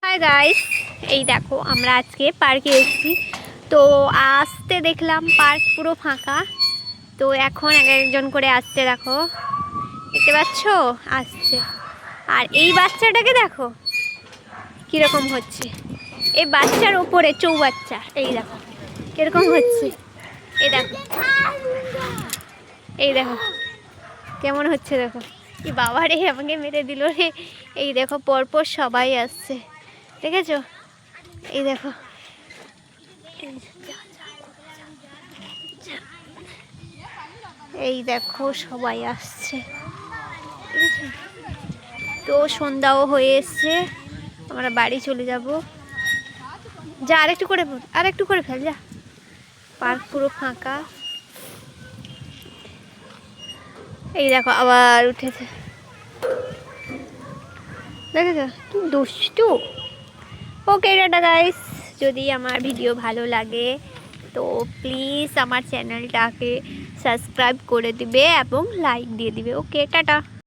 Hi guys, এই দেখো আমরা আজকে পার্কে এসেছি। তো আসতে দেখলাম পার্ক পুরো ফাঁকা। তো এখন এক একজন করে আসছে, দেখো দেখতে পাচ্ছ আসছে। আর এই বাচ্চাটাকে দেখো কীরকম হচ্ছে, এই বাচ্চার ওপরে চৌবাচ্চা, এই দেখো কীরকম হচ্ছে। এই দেখো এই দেখো কেমন হচ্ছে, দেখো কি বাবা রে আমাকে মেরে দিল রে। এই দেখো পরপর সবাই আসছে, দেখেছো? এই দেখো এই দেখো সবাই আসছে। তো সন্ধ্যাও হয়ে এসছে, আমরা বাড়ি চলে যাব। যা আরেকটু করে ফেল যা। পার্ক পুরো ফাঁকা। এই দেখো আবার উঠেছে, দেখেছো কি দুষ্টু। ওকে টাটা গাইস, যদি আমার ভিডিও ভালো লাগে তো প্লিজ আমার চ্যানেলটাকে সাবস্ক্রাইব করে দিবে এবং লাইক দিয়ে দিবে। ওকে টাটা।